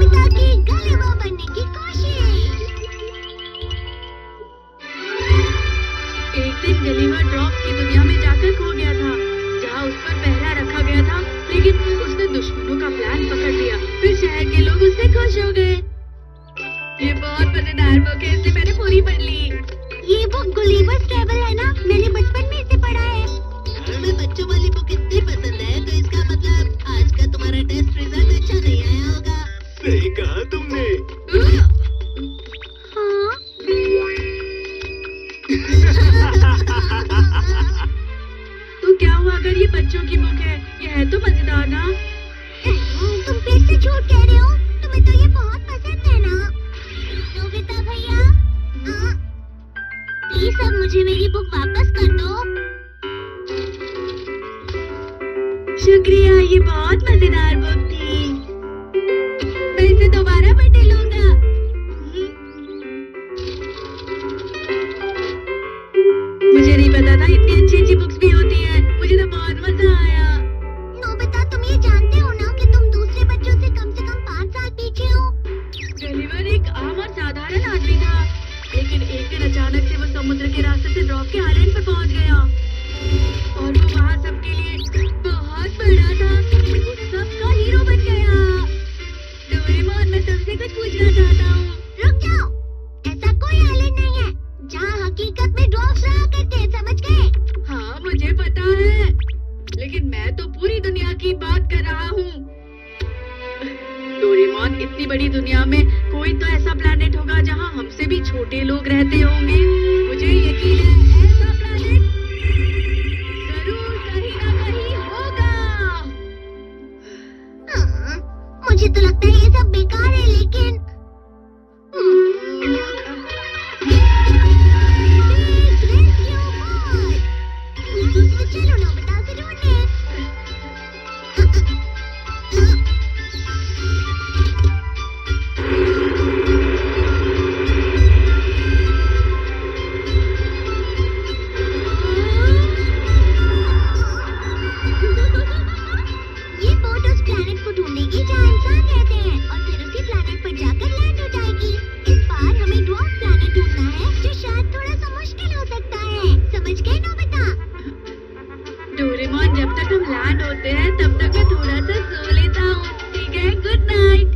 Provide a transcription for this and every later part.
Nobita की Gulliver बनने की कोशिश। एक दिन गलीवर ड्रॉप्स की दुनिया में जाकर खो गया था, जहाँ उस पर पहरा रखा गया था, लेकिन उसने दुश्मनों का प्लान पकड़ लिया। फिर शहर के लोग उससे खुश हो गए। ये बहुत मजेदार बुक है, इसे मैंने पूरी पढ़ ली। ये बुक गुलिवर्स ट्रैवल है ना, मैंने बचपन में इसे पढ़ा है। हमें बच्चों वाली बुक इतनी पसंद है, तो इसका मतलब आज का तुम्हारा टेस्ट रिजल्ट अच्छा नहीं आया होगा। सही कहा तुमने। तो क्या हुआ अगर ये बच्चों की बुक है? ये है तो मजेदार ना। तुम फिर से झूठ कह रहे हो, तुम्हें तो ये बहुत पसंद है ना। नोबिता भैया, प्लीज अब मुझे मेरी बुक वापस कर दो। शुक्रिया, ये बहुत मजेदार बुक थी। मैं इसे दोबारा पढ़ लूंगा। मुझे नहीं पता था इतनी अच्छी अच्छी बुक्स भी होती हैं। मुझे तो बहुत मजा आया। नोबिता, तुम ये जानते हो ना कि तुम दूसरे बच्चों से कम 5 साल पीछे हो। गलीवर एक आम और साधारण आदमी था, लेकिन एक दिन अचानक से वो समुद्र के रास्ते से ड्रॉप के आइलैंड पर पहुंच गया और वो वहाँ सबके लिए बहुत बड़ा था। वो सबका हीरो बन गया। डोरेमोन, मैं तुमसे कुछ पूछना चाहता हूँ। रुक जाओ, ऐसा कोई आइलैंड नहीं है जहाँ हकीकत में ड्वार्फ्स रहा करते हैं, समझ गए? हाँ, मुझे पता है, लेकिन मैं तो पूरी दुनिया की बात कर रहा हूँ। डोरेमोन, इतनी बड़ी दुनिया में कोई तो ऐसा प्लेनेट होगा जहाँ हमसे भी छोटे लोग रहते होंगे। मुझे यकीन है ऐसा प्लेनेट जरूर कहीं ना कहीं होगा। मुझे तो लगता है ये सब बेकार है, लेकिन चलो नोबिता से ढूंढे। ये बोट उस प्लैनेट को ढूंढेगी जहाँ इंसान रहते हैं और फिर उसी प्लैनेट पर जाकर लैंड हो जाएगी। इस बार हमें ड्वार्फ प्लैनेट ढूंढना है, जो शायद थोड़ा सा मुश्किल हो सकता है, समझ गए नोबिता? डोरेमोन, जब तक हम लैंड होते हैं तब तक मैं थोड़ा सा सो लेता हूँ, ठीक है? Good night.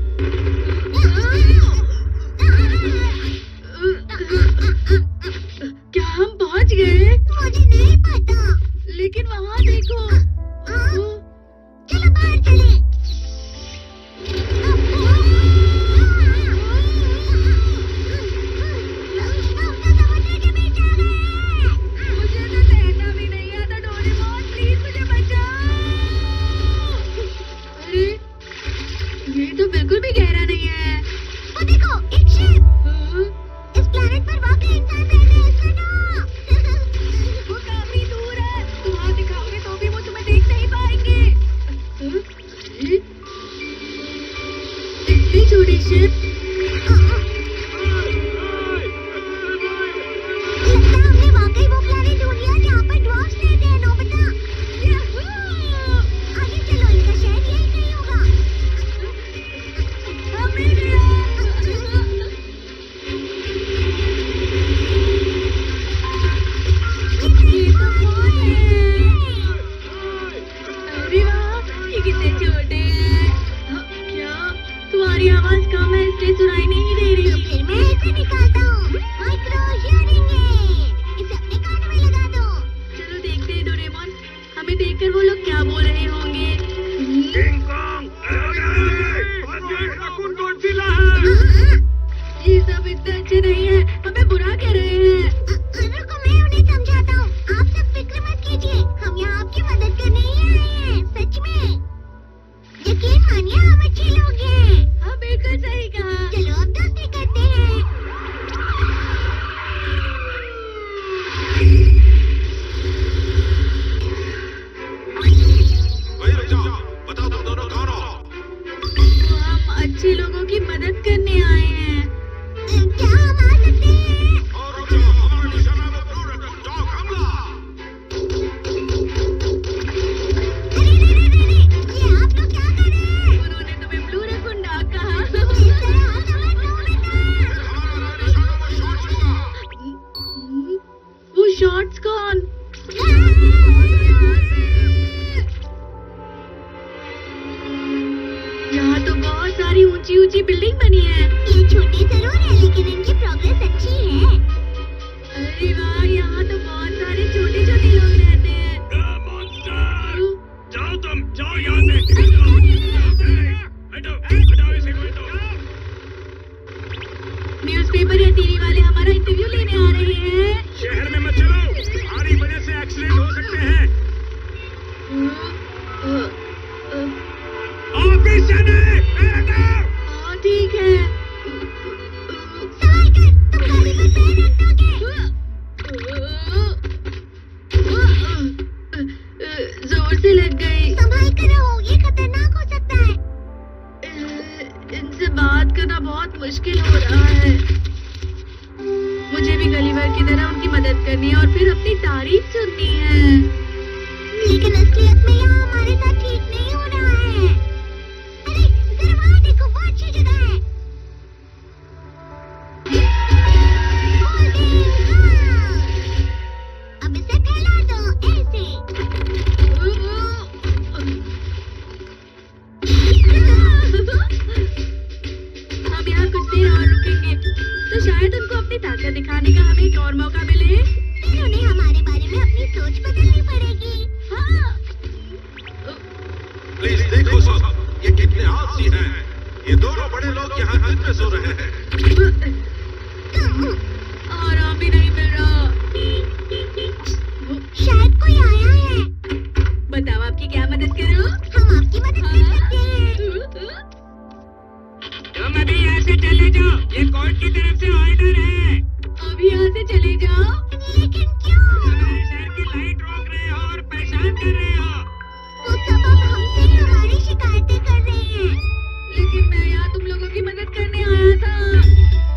क्या हम पहुँच गए? मुझे नहीं पता, लेकिन वहाँ देखो। चलो बाहर चले। समुद्र के बीच आ गए। मुझे तो तैरना भी नहीं आता। डोरेमोन, प्लीज मुझे बचाओ। अरे, ये तो बिल्कुल भी गहरा नहीं है। वो देखो, एक शिप। इस प्लैनेट पर वाकई इंसान रहते हैं, सुनो। वो काफी दूर है। तुम वहाँ दिखाओगे तो भी वो तुम्हें देख नहीं पाएंगे। इतनी छोटी शिप। लगता है हमने वाकई वो प्लैनेट ढूंढ लिया जहाँ पर ड्वार्फ्स रहते हैं, नोबिता। आगे चलो, इनका शहर यही कहीं होगा। हमें गया। ये तो बहुत है। अरे वाह, ये कितने छोटे हैं। क्या तुम्हारी आवाज कम है इसलिए सुनाई नहीं दे तो रही? फिर मैं इसे निकालता हूँ, माइक्रो हियरिंग एड। इसे अपने कान में लगा दो। चलो देखते हैं डोरेमोन, हमें देखकर वो लोग क्या बोल रहे होंगे। किंग कॉन्ग, गॉडजिला है। ये सब इतने अच्छे नहीं है, हमें बुरा कह रहे हैं। रुको, मैं उन्हें समझाता हूँ। आप सब फिक्र मत कीजिए, हम यहाँ आपकी मदद करने ही आए हैं, सच में। यकीन मानिए, हम अच्छे लोग हैं। हाँ, बिल्कुल सही कहा। चलो अब दोस्ती करते हैं। यहाँ तो बहुत सारी ऊंची ऊंची बिल्डिंग बनी है। ये छोटी जरूर है लेकिन इनकी प्रोग्रेस अच्छी है। अरे वाह, यहाँ तो बहुत सारे छोटे छोटे लोग रहते हैं। मॉन्स्टर, जाओ तुम, जाओ यहाँ से। हटो, हटाओ इसे को, हटो। न्यूज़पेपर या टीवी वाले हमारा इंटरव्यू लेने आ रहे हैं। शहर में मत चलो, तुम्हारी वजह से एक्सीडेंट हो सकते हैं। ऑफिस जाना है, हटाओ। हाँ ठीक है। सवाल कर, तुम गाड़ी पर पैर रख दोगे? जोर से लग गई। संभाल कर रहो, ये खतरनाक हो सकता है। इनसे बात करना बहुत मुश्किल हो रहा है। मुझे भी गलीवर की तरह उनकी मदद करनी है और फिर अपनी तारीफ सुननी है। लेकिन असलियत में यहाँ हमारे साथ ठीक नहीं हो रहा है। अरे जरा वहाँ देखो, वो अच्छी जगह है। हाँ। अब इसे फैला दो ऐसे। हम यहाँ कुछ देर और रुकेंगे तो शायद उनको अपनी ताकत दिखाने का हमें एक और मौका मिले। फिर उन्हें हमारे बारे में अपनी सोच बदलनी पड़ेगी। हाँ। प्लीज देखो साहब, ये कितने आलसी हैं। ये दोनों बड़े लोग यहाँ दिन में सो रहे हैं। आराम भी नहीं मिल रहा। शायद कोई आया है। बताओ आपकी क्या मदद करूं? हम आपकी मदद कर सकते हैं। तुम अभी यहाँ से चले जाओ, ये कोर्ट की तरफ से ऑर्डर है। अभी यहाँ से चले जाओ। लेकिन क्यों? हमारे शहर की लाइट रोक रहे हो और परेशान कर रहे हो। तो सब अब हमसे ही हमारी शिकायतें कर रहे हैं। लेकिन मैं यहाँ तुम लोगों की मदद करने आया था।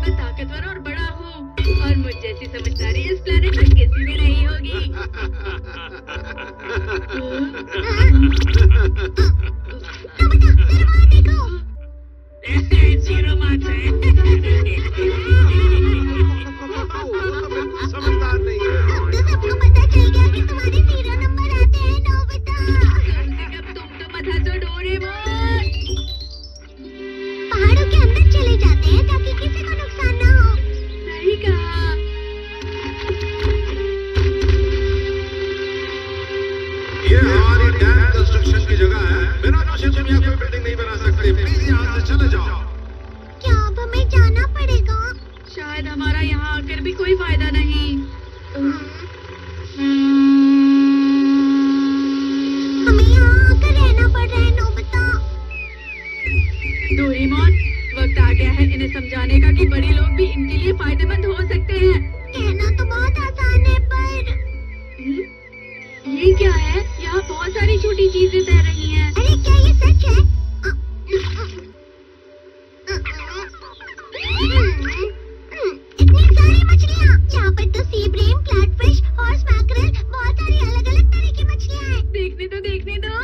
मैं ताकतवर और बड़ा हूँ और मुझ जैसी समझदारी इस प्लेनेट पर किसी में नहीं होगी। जीरो मार्क्स है। समझदार नहीं है। अब तो सबको पता चल गया कि तुम्हारे 0 नंबर आते हैं, नोबिता। तुम तो मत हंसो डोरेमोन। पहाड़ों के अंदर चले जाते हैं ताकि किसी को नुकसान ना हो। सही कहा। ये हमारी डैम कंस्ट्रक्शन की जगह है। बिना पूछे तुम यहाँ कोई बिल्डिंग नहीं बना सकते। प्लीज यहाँ से चले जाओ। क्या अब हमें जाना पड़ेगा? शायद हमारा यहाँ आकर भी कोई फायदा नहीं। हमें यहाँ आकर रहना पड़ रहा है, नोबिता। डोरेमोन, वक्त आ गया है इन्हें समझाने का कि बड़े लोग भी इनके लिए फायदेमंद हो सकते हैं। कहना तो बहुत आसान है पर ये क्या है? यहाँ बहुत सारी छोटी चीजें तैर रही हैं। अरे क्या ये सच है? इतनी सारी मछलियाँ। यहाँ पर तो सी ब्रेम, फ्लैटफिश, हॉर्स मैकरेल, बहुत सारी अलग-अलग तरह की मछलियाँ हैं। देखने दो।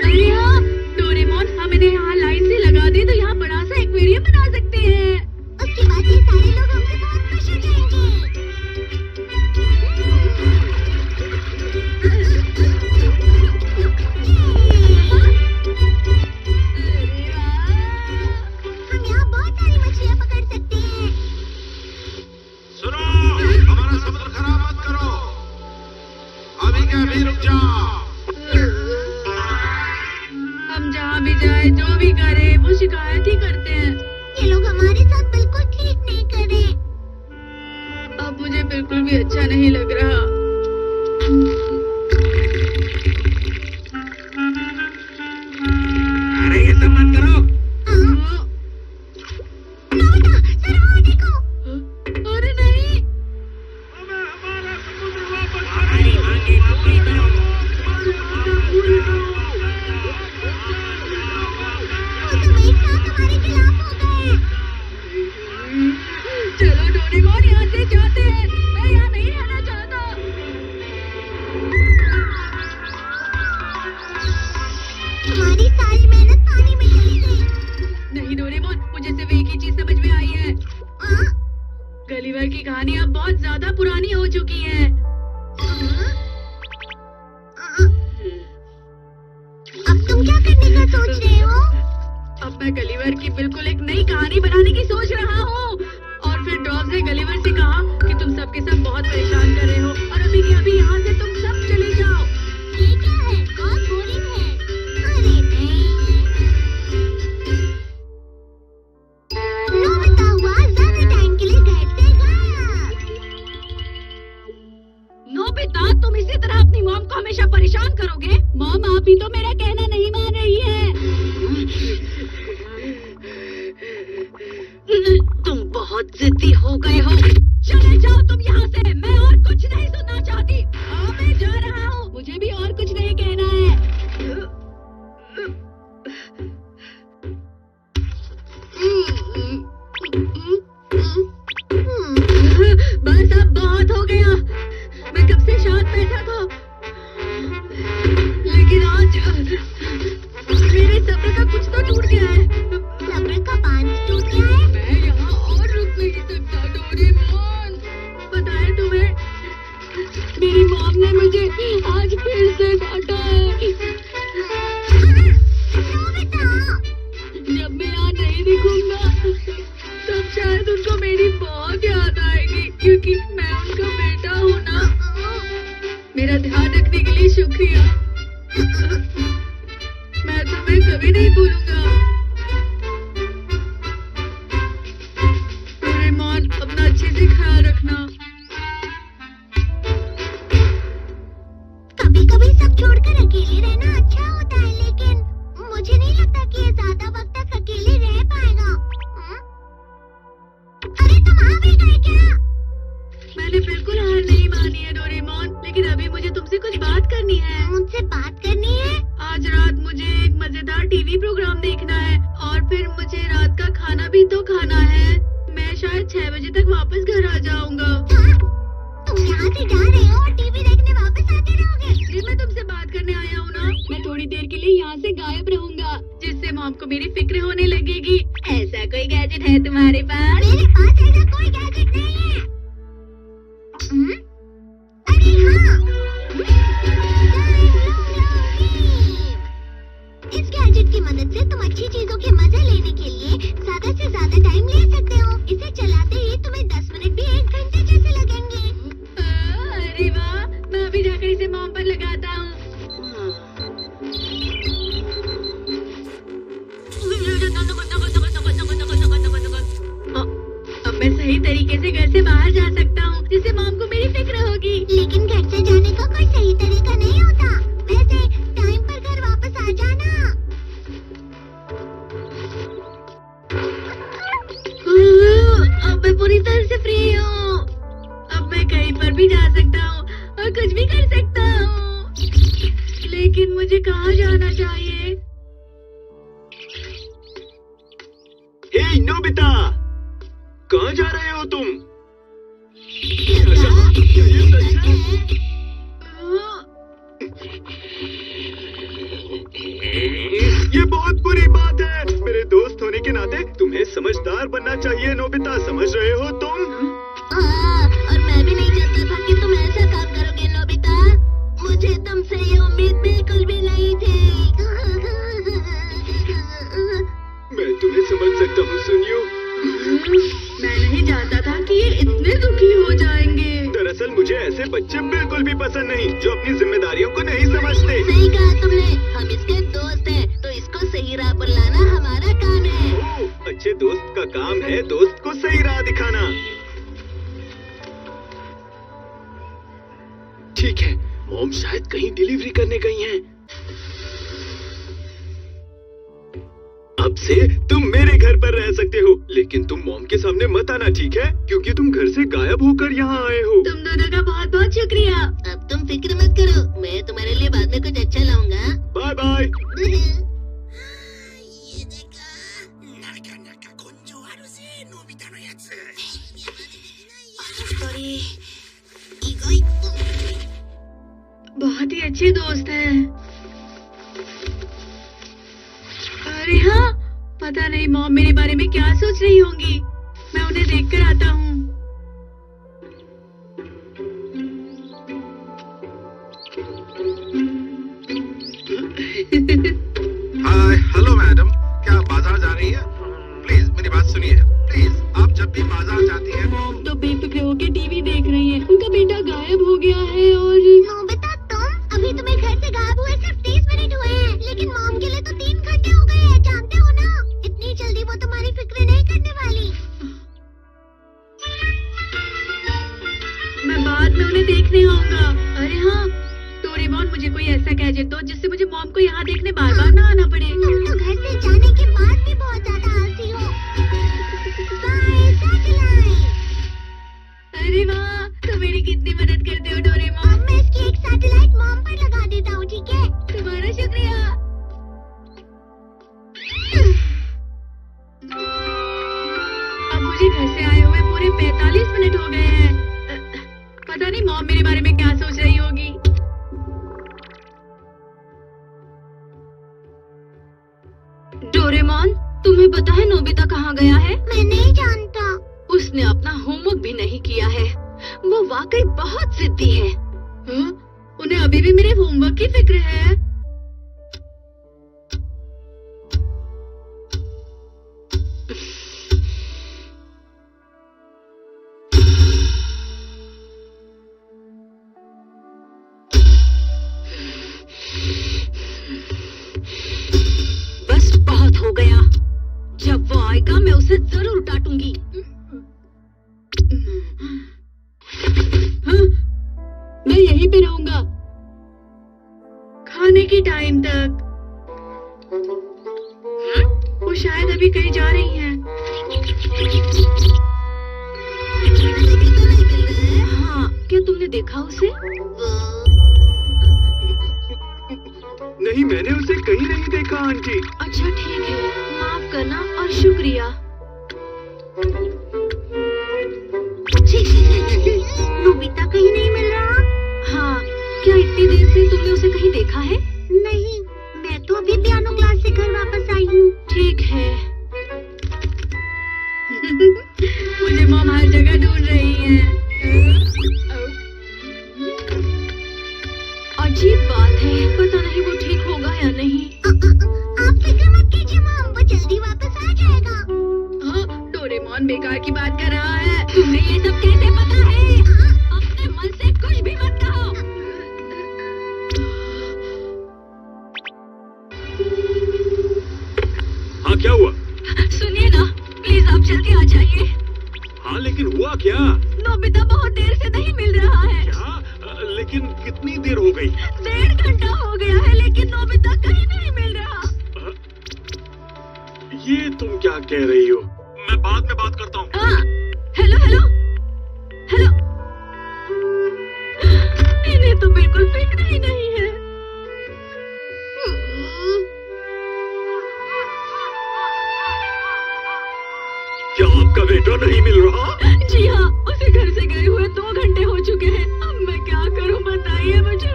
अरे हाँ, डोरेमोन, हम इन्हें यहाँ लाइन से लगा दे तो यहाँ बड़ा सा एक्वेरियम बना सकते हैं। उसके बाद ये सारे लोग हमसे बहुत खुश हो जाएंगे। अरे वाह। हम यहाँ बहुत सारी मछलियाँ पकड़ सकते हैं। सुनो, हमारा समुद्र खराब मत करो। अभी के अभी रुक जाओ। हम जहाँ भी जाए, जो भी करे, वो शिकायत ही करते हैं। ये लोग हमारे साथ बिल्कुल ठीक नहीं कर रहे। अब मुझे बिल्कुल भी अच्छा नहीं लग रहा। अरे ये सब मत करो। नोबिता, जरा वहाँ देखो। अरे नहीं। हमें हमारा समुद्र वापस हमारी मांगे पूरी करो। वो सब एक साथ हमारे खिलाफ हो गए। चलो डोरेमोन, यहाँ से जाते हैं। मैं यहाँ नहीं रहना चाहता। हमारी सारी मेहनत पानी में चली गई। नहीं डोरेमोन, मुझे सिर्फ एक ही चीज समझ में आई है। गलीवर की कहानी अब बहुत ज्यादा पुरानी हो चुकी है। करने का सोच रहे हो? अब मैं गलीवर की बिल्कुल एक नई कहानी बनाने की सोच रहा हूँ। और फिर ड्रॉप्स ने गलीवर से कहा कि तुम सबके सब बहुत परेशान कर रहे हो और अभी के अभी यहाँ से तुम सब चले जाओ। ये क्या है? बहुत बोरिंग है। अरे नहीं। नोबिता हुआ ज्यादा टाइम के लिए घर से गायब। नोबिता, तुम इसी तरह अपनी मॉम को हमेशा परेशान करोगे? मॉम, आप ही तो मेरा कहना नहीं मान रही है। तुम बहुत जिद्दी हो गए हो। चले जाओ तुम यहाँ से, मैं और कुछ नहीं सुनना चाहती। हाँ, मैं जा रहा हूँ, मुझे भी और कुछ नहीं कहना है। बस अब बहुत हो गया। मैं कब से शांत बैठा था, लेकिन आज मेरे सब्र का कुछ तो टूट गया है। सब्र का बांध टूट गया है। मैं यहाँ और रुक नहीं सकता। डोरेमोन, पता है तुम्हें, मेरी मॉम ने मुझे आज फिर से डांटा है। नोबिता, जब मैं यहाँ नहीं दिखूंगा तब शायद उनको मेरी बहुत याद आएगी, क्योंकि मैं उनका बेटा हूँ ना। मेरा ध्यान रखने के लिए शुक्रिया। मैं तुम्हें कभी नहीं भूलूंगा। डोरेमोन, अपना अच्छे से ख्याल रखना। कभी-कभी सब छोड़कर अकेले रहना अच्छा होता है, लेकिन मुझे नहीं लगता कि ये ज्यादा वक्त तक अकेले रह पाएगा। अरे तुम आ भी गए क्या? मैंने बिल्कुल हार नहीं मानी है डोरेमोन, लेकिन अभी मुझे तुमसे कुछ बात करनी है। मुझसे बात करनी है? आज रात मुझे एक मजेदार टीवी प्रोग्राम देखना है और फिर मुझे रात का खाना भी तो खाना है। मैं शायद 6 बजे तक वापस घर आ जाऊंगा। हाँ? तुम यहाँ से जा रहे हो और टीवी देखने वापस आते रहोगे? ये मैं तुमसे बात करने आया हूँ ना। मैं थोड़ी देर के लिए यहाँ से गायब रहूंगा, जिससे मॉम को मेरी फिक्र होने लगेगी। ऐसा कोई गैजेट है तुम्हारे पास? मेरे पास ऐसा कोई गैजेट नहीं है। अरे हाँ, इस गैजेट की मदद से तुम अच्छी चीजों के मजे लेने के लिए ज्यादा से ज्यादा टाइम ले सकते हो। इसे चलाते ही तुम्हें 10 मिनट भी 1 घंटे जैसे लगेंगे। अरे वाह, मैं अभी जाकर इसे मॉम पर लगाता हूँ। अब मैं सही तरीके से घर से बाहर जा सकता हूँ, जिससे मॉम को मेरी फिक्र होगी। लेकिन घर से जाने का कोई सही तरीका नहीं होता। वैसे टाइम पर घर वापस आ जाना। अब मैं पूरी तरह से फ्री हूँ। अब मैं कहीं पर भी जा सकता हूँ और कुछ भी कर सकता हूँ। लेकिन मुझे कहाँ जाना चाहिए? हे नोबिता, कहाँ जा रहे हो तुम? ये बहुत बुरी बात है। मेरे दोस्त होने के नाते तुम्हें समझदार बनना चाहिए नोबिता, समझ रहे हो तुम? हाँ, और मैं भी नहीं चाहता था कि तुम ऐसा काम करोगे नोबिता। मुझे तुमसे ये उम्मीद बिल्कुल भी नहीं थी। मैं तुम्हें समझ सकता हूँ सुनियो। मैं नहीं चाहता था कि ये इतने दुखी हो जाएंगे। दरअसल मुझे ऐसे बच्चे बिल्कुल भी पसंद नहीं जो अपनी जिम्मेदारियों को नहीं समझते। सही कहा तुमने, हम इसके दोस्त हैं, तो इसको सही राह पर लाना हमारा काम है। ओह, अच्छे दोस्त का काम है दोस्त को सही राह दिखाना। ठीक है, मॉम शायद कहीं डिलीवरी करने गई हैं। अब से तुम मेरे घर पर रह सकते हो, लेकिन तुम मॉम के सामने मत आना, ठीक है? क्योंकि तुम घर से गायब होकर यहाँ आए हो। तुम दोनों का बहुत बहुत शुक्रिया। अब तुम फिक्र मत करो, मैं तुम्हारे लिए बाद में कुछ अच्छा लाऊंगा। Bye bye. बहुत ही अच्छे दोस्त हैं। अरे हाँ, पता नहीं मॉम मेरे बारे में क्या सोच रही होंगी। मैं उन्हें देखकर आता हूँ। तुम्हें देखने आऊंगा। अरे हाँ, डोरेमोन मुझे कोई ऐसा गैजेट दो जिससे मुझे मॉम को यहाँ देखने बार बार ना आना पड़े। तुम तो घर से जाने के बाद भी बहुत ज्यादा आलसी हो। Bye satellite. अरे वाह, तुम मेरी कितनी मदद करते हो डोरेमोन। अब मैं इसकी एक सैटेलाइट मॉम पर लगा देता हूँ, ठीक है? तुम्हारा शुक्रिया। अब मुझे घर से आए हुए पूरे 45 मिनट हो गए हैं। पता नहीं मॉम मेरे बारे में क्या सोच रही होगी। डोरेमोन, तुम्हें पता है नोबिता कहाँ गया है? मैं नहीं जानता। उसने अपना होमवर्क भी नहीं किया है। वो वाकई बहुत जिद्दी है। उन्हें अभी भी मेरे होमवर्क की फिक्र है। बस बहुत हो गया। जब वो आएगा मैं उसे जरूर डांटूंगी। हाँ, मैं यहीं पे रहूंगा खाने के टाइम तक। वो शायद अभी कहीं जा रही हैं। हाँ, क्या तुमने देखा उसे? नहीं, मैंने उसे कहीं नहीं देखा आंटी। अच्छा ठीक है, माफ करना और शुक्रिया। नोबिता कहीं नहीं मिल रहा। हाँ, क्या इतनी देर से तुमने उसे कहीं देखा है? नहीं, मैं तो अभी पियानो क्लास से घर वापस आई हूँ। ठीक है। मुझे मॉम हर जगह ढूंढ रही है। अजीब बात है, पता नहीं वो ठीक होगा या नहीं। आप फिक्र मत कीजिए मॉम, वो जल्दी वापस आ जाएगा। हाँ, डोरेमोन बेकार की बात कर रहा है। तुम्हें ये सब कैसे पता है? अपने मन से कुछ भी मत कहो। हाँ, क्या हुआ? सुनिए ना, प्लीज आप जल्दी आ जाइए। हाँ, लेकिन हुआ क्या? नोबिता बहुत देर से नहीं मिल रहा है। क्या? लेकिन कितनी देर हो गई? 1.5 घंटा हो गया है, लेकिन नोबिता कहीं नहीं मिल रहा। ये तुम क्या कह रही हो? मैं बाद में बात करता हूँ। हाँ, हेलो हेलो हेलो। इन्हें तो बिल्कुल फिक्र ही नहीं है। क्या आपका बेटा नहीं मिल रहा? जी हाँ, उसे घर से गए हुए 2 घंटे हो चुके हैं। अब मैं क्या करूँ बताइए मुझे।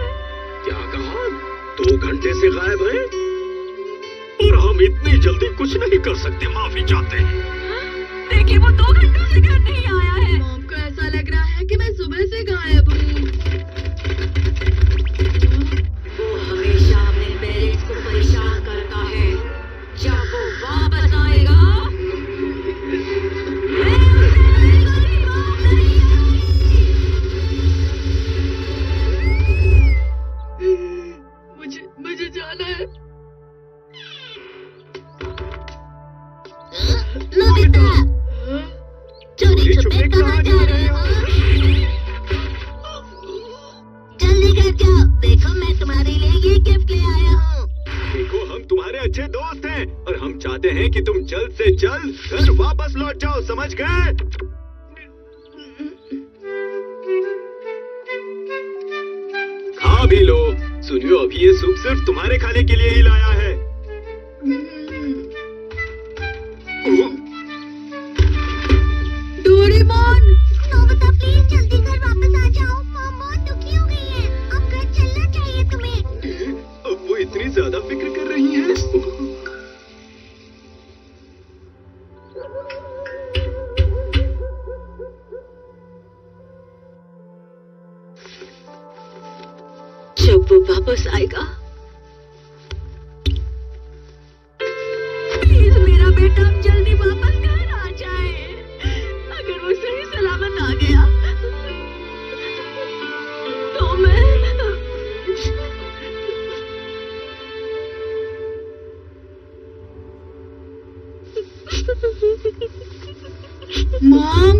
क्या कहा? 2 घंटे से गायब है? और हम इतनी जल्दी कुछ नहीं कर सकते, माफी चाहते हैं। देखिए, वो 2 घंटों से घर नहीं आया है। मॉम को ऐसा लग रहा है कि मैं सुबह से गायब हूँ। वो हमेशा अपने पेरेंट्स को परेशान करता है। जब वो वापस आएगा मुझे जाना है। नोबिता, चोरी छुपे कहाँ जा रहे हो? जल्दी घर जाओ, देखो मैं तुम्हारे लिए ये गिफ्ट ले आया हूँ। देखो, हम तुम्हारे अच्छे दोस्त हैं और हम चाहते हैं कि तुम जल्द से जल्द घर वापस लौट जाओ, समझ गए? खा भी लो। सुनियो, अभी ये सूप सिर्फ तुम्हारे खाने के लिए ही लाया है। डोरेमोन, नोबिता प्लीज जल्दी घर वापस आ जाओ। मॉम बहुत दुखी हो गई है। अब घर चलना चाहिए तुम्हें। अब वो इतनी ज्यादा फिक्र कर रही है। जब वो वापस आएगा, प्लीज मेरा बेटा अब जल्दी वापस घर आ जाए। अगर वो सही सलामत आ गया तो मैं मॉम,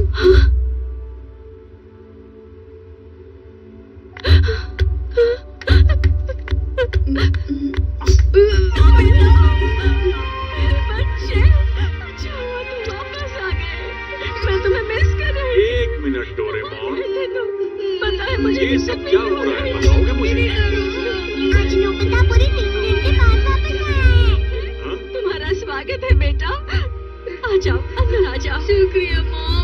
मेरे बच्चे, अच्छा हुआ तुम वापस आ गए। मैं तुम्हें मिस कर रही हूँ। एक मिनट डोरेमोन, पता है मुझे ये सब क्या हो रहा है, बताओगे मुझे? आज नोबिता पूरे 3 दिन के बाद वापस आया है। हाँ? तुम्हारा स्वागत है बेटा। आ जाओ, अंदर आ जाओ। शुक्रिया मॉम।